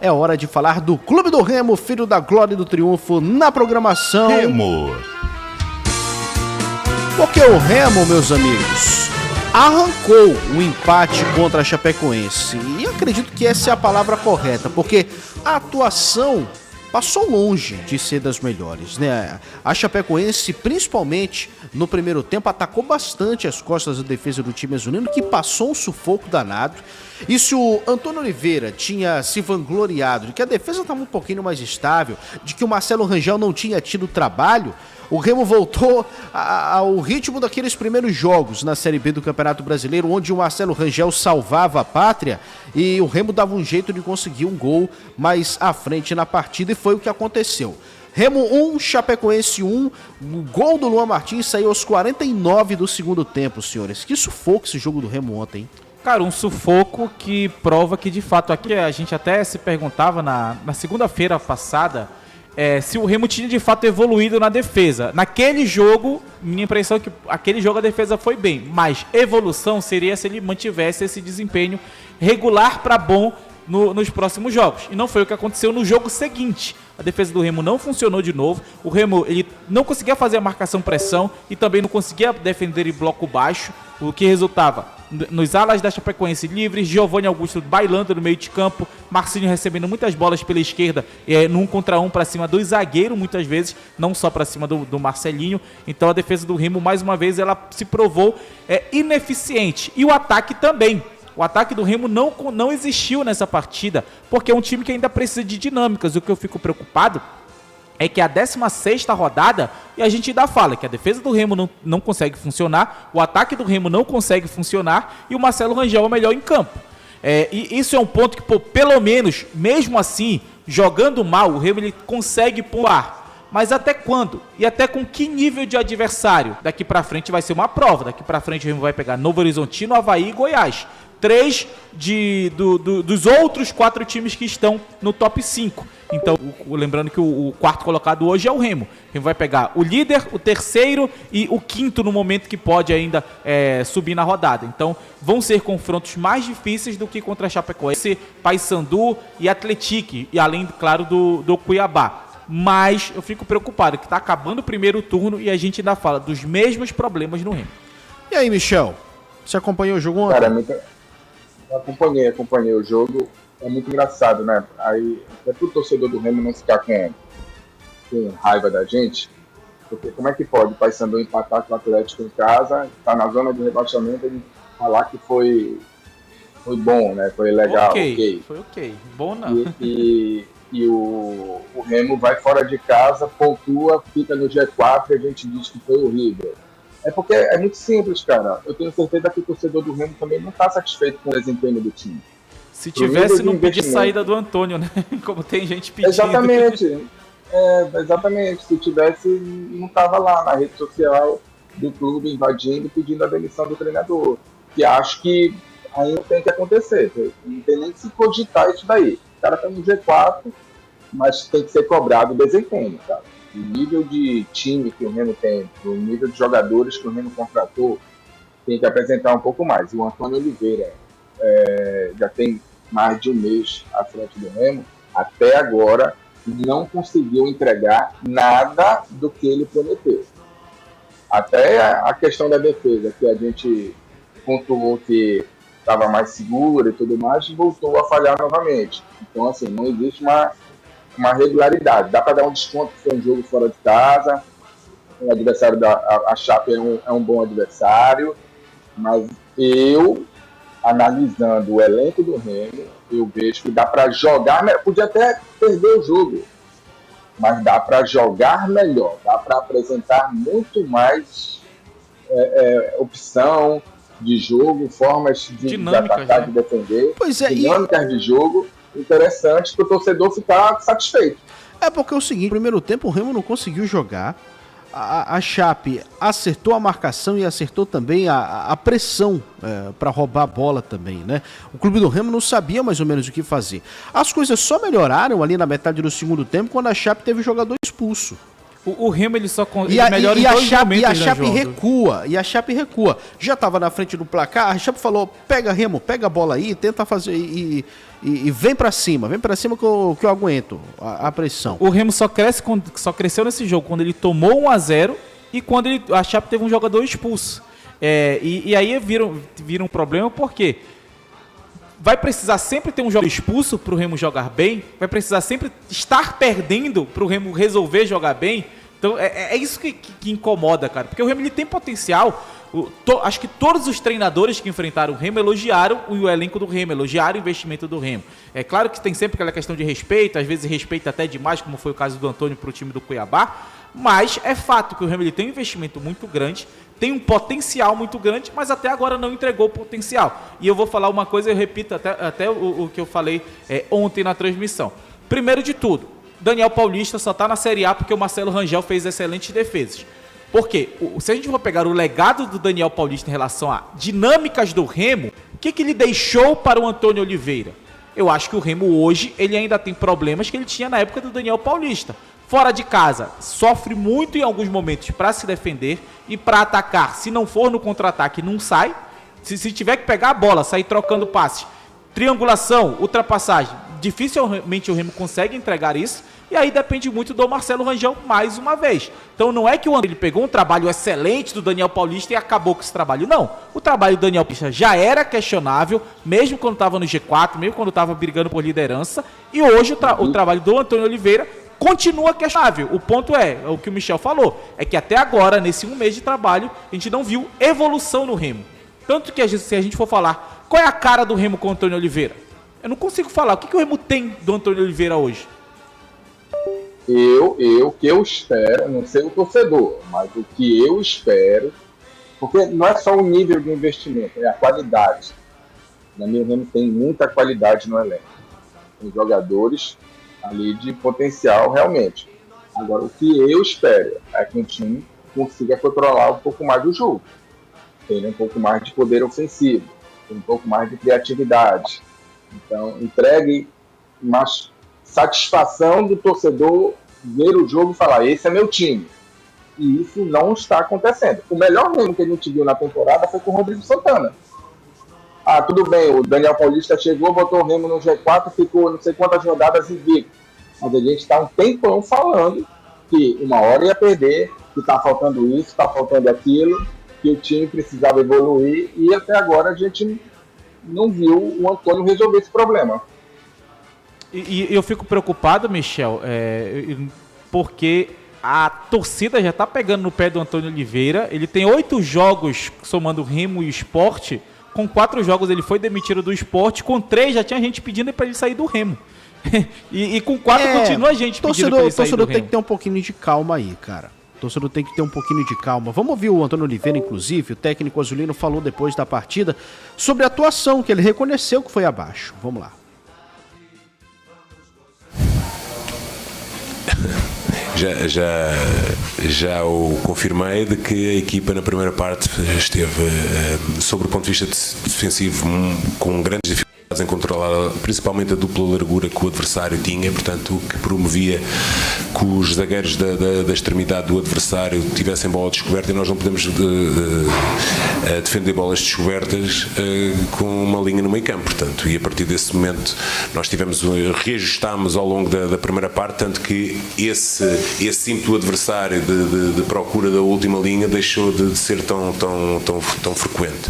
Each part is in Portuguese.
É hora de falar do Clube do Remo, filho da glória e do triunfo, na programação Remo. Porque o Remo, meus amigos, arrancou um empate contra a Chapecoense. E acredito que essa é a palavra correta, porque a atuação passou longe de ser das melhores, né? A Chapecoense, principalmente no primeiro tempo, atacou bastante as costas da defesa do time azulino, que passou um sufoco danado. E se o Antônio Oliveira tinha se vangloriado de que a defesa estava um pouquinho mais estável, de que o Marcelo Rangel não tinha tido trabalho, o Remo voltou ao ritmo daqueles primeiros jogos na Série B do Campeonato Brasileiro, onde o Marcelo Rangel salvava a pátria e o Remo dava um jeito de conseguir um gol mais à frente na partida, e foi o que aconteceu. Remo 1, Chapecoense 1, o gol do Luan Martins saiu aos 49 do segundo tempo, senhores. Que sufoco esse jogo do Remo ontem, hein? Cara, um sufoco que prova que, de fato, aqui a gente até se perguntava na segunda-feira passada se o Remo tinha, de fato, evoluído na defesa. Naquele jogo, minha impressão é que aquele jogo a defesa foi bem, mas evolução seria se ele mantivesse esse desempenho regular para bom nos próximos jogos. E não foi o que aconteceu no jogo seguinte. A defesa do Remo não funcionou de novo. O Remo ele não conseguia fazer a marcação-pressão e também não conseguia defender em bloco baixo, o que resultava nos alas da Chapecoense livres, Giovanni Augusto bailando no meio de campo, Marcinho recebendo muitas bolas pela esquerda, num contra um para cima do zagueiro, muitas vezes, não só para cima do Marcelinho. Então a defesa do Remo, mais uma vez, ela se provou ineficiente. E o ataque também. O ataque do Remo não existiu nessa partida, porque é um time que ainda precisa de dinâmicas. O que eu fico preocupado é que a 16ª rodada, e a gente ainda fala que a defesa do Remo não consegue funcionar, o ataque do Remo não consegue funcionar e o Marcelo Rangel é o melhor em campo. E isso é um ponto que, pelo menos, mesmo assim, jogando mal, o Remo ele consegue pontuar. Mas até quando? E até com que nível de adversário? Daqui pra frente vai ser uma prova. Daqui pra frente o Remo vai pegar Novo Horizontino, Avaí e Goiás. 3 dos outros 4 times que estão no top 5. Então, lembrando que o quarto colocado hoje é o Remo. O Remo vai pegar o líder, o terceiro e o quinto no momento que pode ainda subir na rodada. Então, vão ser confrontos mais difíceis do que contra a Chapecoense, Paysandu e Atlético. E além, claro, do Cuiabá. Mas eu fico preocupado que está acabando o primeiro turno e a gente ainda fala dos mesmos problemas no Remo. E aí, Michel? Você acompanhou o jogo ontem? Cara, acompanhei o jogo. É muito engraçado, né? Aí, é pro torcedor do Remo não ficar com raiva da gente, porque como é que pode o Paysandu empatar com o Atlético em casa, tá na zona de rebaixamento e falar que foi bom, né? Foi legal, ok. Foi ok. Bom não. E o Remo vai fora de casa, pontua, fica no G4 e a gente diz que foi horrível. É porque é muito simples, cara. Eu tenho certeza que o torcedor do Remo também não está satisfeito com o desempenho do time. Se tivesse, não pedir saída do Antônio, né? Como tem gente pedindo. Exatamente. Se tivesse, não estava lá na rede social do clube invadindo, pedindo a demissão do treinador. Que acho que ainda tem que acontecer. Não tem nem que se cogitar isso daí. O cara está no G4, mas tem que ser cobrado o desempenho, cara. O nível de time que o Remo tem, o nível de jogadores que o Remo contratou, tem que apresentar um pouco mais. O Antônio Oliveira já tem mais de um mês à frente do Remo, até agora não conseguiu entregar nada do que ele prometeu. Até a questão da defesa, que a gente pontuou que estava mais segura e tudo mais, voltou a falhar novamente. Então, assim, não existe uma regularidade. Dá para dar um desconto que foi um jogo fora de casa, o adversário a Chape é um bom adversário, mas eu, analisando o elenco do Remo, eu vejo que dá para jogar, podia até perder o jogo, mas dá para jogar melhor, dá para apresentar muito mais opção de jogo, formas de atacar, né? De defender, dinâmicas de jogo interessantes para o torcedor ficar satisfeito. É porque é o seguinte, no primeiro tempo o Remo não conseguiu jogar, a Chape acertou a marcação e acertou também a pressão para roubar a bola também, né? O clube do Remo não sabia mais ou menos o que fazer. As coisas só melhoraram ali na metade do segundo tempo quando a Chape teve o jogador expulso. O Remo ele só melhora em dois momentos, e a Chape recua. E a Chape recua. Já estava na frente do placar, a Chape falou: pega, Remo, pega a bola aí, tenta fazer e vem pra cima que eu aguento a pressão. O Remo só cresceu nesse jogo quando ele tomou 1-0 e quando a Chape teve um jogador expulso. E aí vira um problema porque vai precisar sempre ter um jogador expulso para o Remo jogar bem, vai precisar sempre estar perdendo para o Remo resolver jogar bem. Então é isso que incomoda, cara, porque o Remo ele tem potencial. Acho que todos os treinadores que enfrentaram o Remo elogiaram o elenco do Remo, elogiaram o investimento do Remo. É claro que tem sempre aquela questão de respeito, às vezes respeita até demais, como foi o caso do Antônio para o time do Cuiabá, mas é fato que o Remo ele tem um investimento muito grande, tem um potencial muito grande, mas até agora não entregou o potencial. E eu vou falar uma coisa, eu repito até o que eu falei ontem na transmissão. Primeiro de tudo, Daniel Paulista só está na Série A porque o Marcelo Rangel fez excelentes defesas. Porque se a gente for pegar o legado do Daniel Paulista em relação a dinâmicas do Remo, o que ele deixou para o Antônio Oliveira? Eu acho que o Remo hoje ele ainda tem problemas que ele tinha na época do Daniel Paulista. Fora de casa, sofre muito em alguns momentos para se defender e para atacar. Se não for no contra-ataque, não sai. Se tiver que pegar a bola, sair trocando passes, triangulação, ultrapassagem, dificilmente o Remo consegue entregar isso. E aí depende muito do Marcelo Rangel mais uma vez. Então não é que o André ele pegou um trabalho excelente do Daniel Paulista e acabou com esse trabalho. Não. O trabalho do Daniel Paulista já era questionável, mesmo quando estava no G4, mesmo quando estava brigando por liderança. E hoje o trabalho do Antônio Oliveira continua questionável. O ponto é o que o Michel falou, é que até agora, nesse 1 mês de trabalho, a gente não viu evolução no Remo. Tanto que se a gente for falar, qual é a cara do Remo com o Antônio Oliveira? Eu não consigo falar. O que o Remo tem do Antônio Oliveira hoje? O que eu espero, não sei o torcedor, mas o que eu espero, porque não é só o nível de investimento, é a qualidade. Na minha opinião, tem muita qualidade no elenco. Tem jogadores ali de potencial realmente. Agora, o que eu espero é que o time consiga controlar um pouco mais o jogo. Tenha um pouco mais de poder ofensivo, tenha um pouco mais de criatividade. Então, entregue mais satisfação do torcedor ver o jogo e falar, esse é meu time. E isso não está acontecendo. O melhor Remo que a gente viu na temporada foi com o Rodrigo Santana. Tudo bem, o Daniel Paulista chegou, botou o Remo no G4, ficou não sei quantas rodadas invicto. Mas a gente está um tempão falando que uma hora ia perder, que está faltando isso, está faltando aquilo, que o time precisava evoluir, e até agora a gente não viu o Antônio resolver esse problema. E eu fico preocupado, Michel, porque a torcida já está pegando no pé do Antônio Oliveira. Ele tem 8 jogos somando Remo e Sport. Com 4 jogos ele foi demitido do Sport. Com 3 já tinha gente pedindo para ele sair do Remo. e com 4 continua a gente pedindo para ele sair do Remo. O torcedor tem que ter um pouquinho de calma aí, cara. O torcedor tem que ter um pouquinho de calma. Vamos ouvir o Antônio Oliveira, inclusive. O técnico azulino falou depois da partida sobre a atuação, que ele reconheceu que foi abaixo. Vamos lá. Já o confirmei de que a equipa na primeira parte esteve, sobre o ponto de vista defensivo, com grandes dificuldades em controlar, principalmente a dupla largura que o adversário tinha, portanto, o que promovia que os zagueiros da extremidade do adversário tivessem bola descoberta, e nós não podemos defender bolas descobertas com uma linha no meio campo, portanto, e a partir desse momento nós reajustámos ao longo da primeira parte, tanto que esse ímpeto adversário de procura da última linha deixou de ser tão frequente.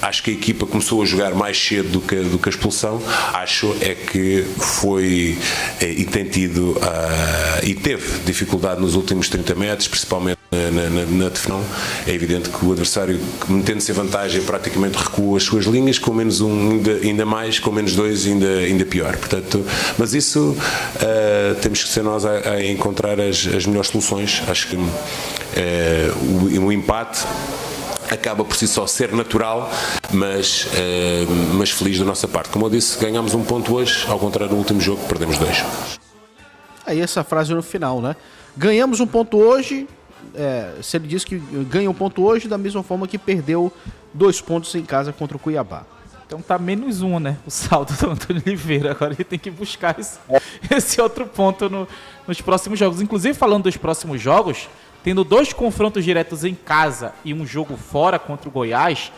Acho que a equipa começou a jogar mais cedo do que a expulsão. Acho é que foi e tem tido e teve dificuldade nos últimos 30 metros, principalmente na definição. É evidente que o adversário, metendo-se em vantagem, praticamente recua as suas linhas, com menos um ainda mais, com menos 2 ainda pior. Portanto, mas isso temos que ser nós a encontrar as melhores soluções. Acho que o empate acaba por si só ser natural, mas feliz da nossa parte. Como eu disse, ganhámos um ponto hoje, ao contrário do último jogo, perdemos 2. Aí essa frase no final, né? Ganhamos um ponto hoje, se ele diz que ganha um ponto hoje, da mesma forma que perdeu 2 pontos em casa contra o Cuiabá. Então tá -1, né? O saldo do Antônio Oliveira. Agora ele tem que buscar esse outro ponto nos próximos jogos. Inclusive, falando dos próximos jogos, tendo 2 confrontos diretos em casa e um jogo fora contra o Goiás,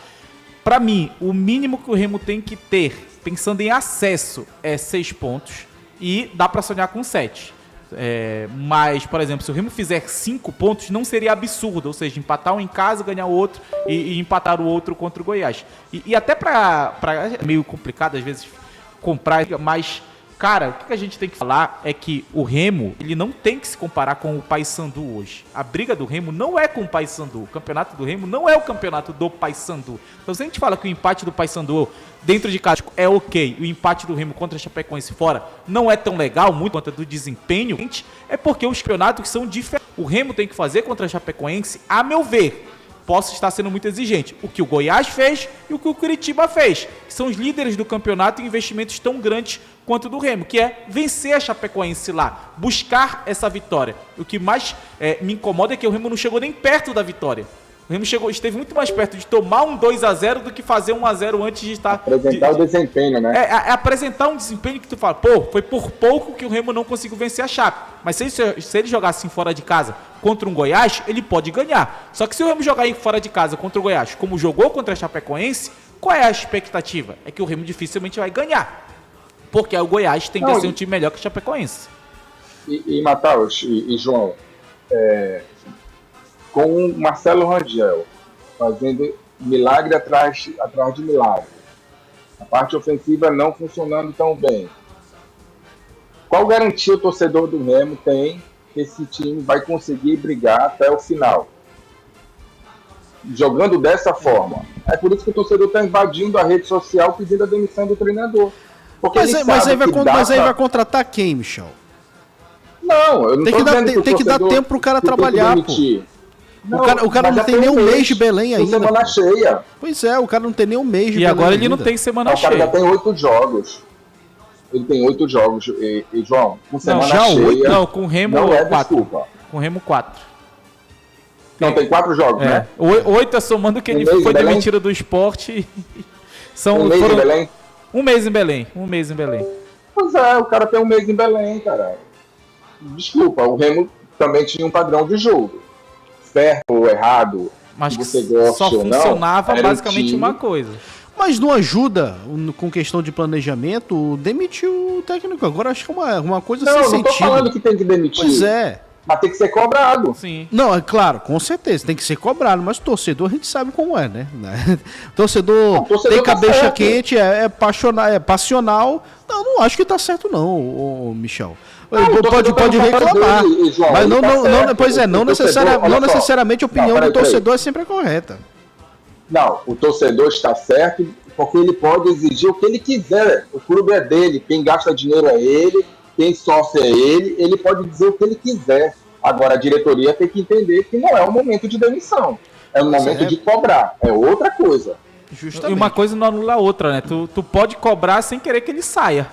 pra mim, o mínimo que o Remo tem que ter, pensando em acesso, é 6 pontos. E dá pra sonhar com 7. Mas, por exemplo, se o Remo fizer 5 pontos, não seria absurdo, ou seja, empatar um em casa, ganhar o outro e empatar o outro contra o Goiás. E até é meio complicado às vezes comprar, mas, cara, o que a gente tem que falar é que o Remo, ele não tem que se comparar com o Paysandu hoje. A briga do Remo não é com o Paysandu, o campeonato do Remo não é o campeonato do Paysandu. Então, se a gente fala que o empate do Paysandu dentro de casa é ok, o empate do Remo contra a Chapecoense fora não é tão legal, muito conta do desempenho, é porque os campeonatos são diferentes. O Remo tem que fazer contra a Chapecoense, a meu ver, posso estar sendo muito exigente, o que o Goiás fez e o que o Curitiba fez, que são os líderes do campeonato e investimentos tão grandes quanto o do Remo, que é vencer a Chapecoense lá, buscar essa vitória. O que mais me incomoda é que o Remo não chegou nem perto da vitória. O Remo esteve muito mais perto de tomar um 2-0 do que fazer 1-0 antes de estar... Apresentar o desempenho, né? Apresentar um desempenho que tu fala, pô, foi por pouco que o Remo não conseguiu vencer a Chape. Mas se ele jogar assim fora de casa contra um Goiás, ele pode ganhar. Só que se o Remo jogar aí fora de casa contra o Goiás, como jogou contra a Chapecoense, qual é a expectativa? É que o Remo dificilmente vai ganhar. Porque o Goiás tende a ser um time melhor que a Chapecoense. E Matheus e João, com o Marcelo Rangel fazendo milagre atrás de milagre, a parte ofensiva não funcionando tão bem, qual garantia o torcedor do Remo tem que esse time vai conseguir brigar até o final? Jogando dessa forma. É por isso que o torcedor está invadindo a rede social pedindo a demissão do treinador. Porque mas aí vai contratar quem, Michel? Não, eu não tem que dar tempo pro cara trabalhar, pô. Não, o cara não tem nem um mês de Belém ainda. Semana cheia. Pois é, o cara não tem nem um mês de Belém. E agora ele ainda. não tem semana cheia. O cara já tem 8 jogos. Ele tem 8 jogos. E João, com semana cheia. Não, com o Remo não é 4. Desculpa. Com o Remo 4. Não, tem 4 jogos, né? 8 é somando que ele foi demitido do esporte. Um mês em Belém? Um mês em Belém. Pois é, o cara tem um mês em Belém, cara. Desculpa, o Remo também tinha um padrão de jogo. Certo ou errado, mas que você gosta só ou não, funcionava basicamente uma coisa. Mas não ajuda com questão de planejamento demitir o técnico. Agora acho que é uma coisa sem sentido. Não tô falando que tem que demitir. Pois é. Mas tem que ser cobrado. Sim. Não, é claro, com certeza, tem que ser cobrado, mas o torcedor a gente sabe como é, né? Torcedor tem cabeça tá quente, é passional. Não acho que tá certo não, Michel. Pode reclamar. Dele, João, mas não necessariamente a opinião do torcedor é sempre a correta. Não, o torcedor está certo porque ele pode exigir o que ele quiser. O clube é dele, quem gasta dinheiro é ele, quem sofre é ele pode dizer o que ele quiser. Agora a diretoria tem que entender que não é um momento de demissão, é um momento de cobrar, é outra coisa. Justamente. E uma coisa não anula a outra, né? Tu pode cobrar sem querer que ele saia.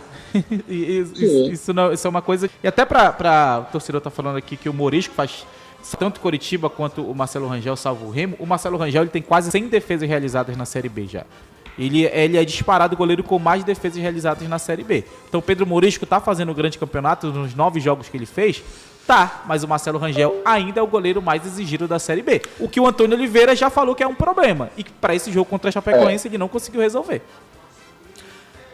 Isso é uma coisa... E até o torcedor tá falando aqui que o Morisco faz tanto Coritiba quanto o Marcelo Rangel salva o Remo. O Marcelo Rangel ele tem quase 100 defesas realizadas na Série B já. Ele é disparado o goleiro com mais defesas realizadas na Série B. Então o Pedro Morisco tá fazendo um grande campeonato nos 9 jogos que ele fez. Tá, mas o Marcelo Rangel ainda é o goleiro mais exigido da Série B. O que o Antônio Oliveira já falou que é um problema. E que para esse jogo contra a Chapecoense ele não conseguiu resolver.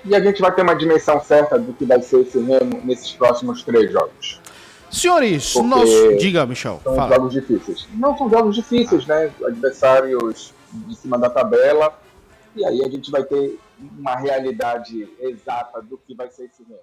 E a gente vai ter uma dimensão certa do que vai ser esse Remo nesses próximos 3 jogos. Senhores, diga, Michel. São jogos difíceis. Não são jogos difíceis, né? Adversários de cima da tabela. E aí a gente vai ter uma realidade exata do que vai ser esse Remo.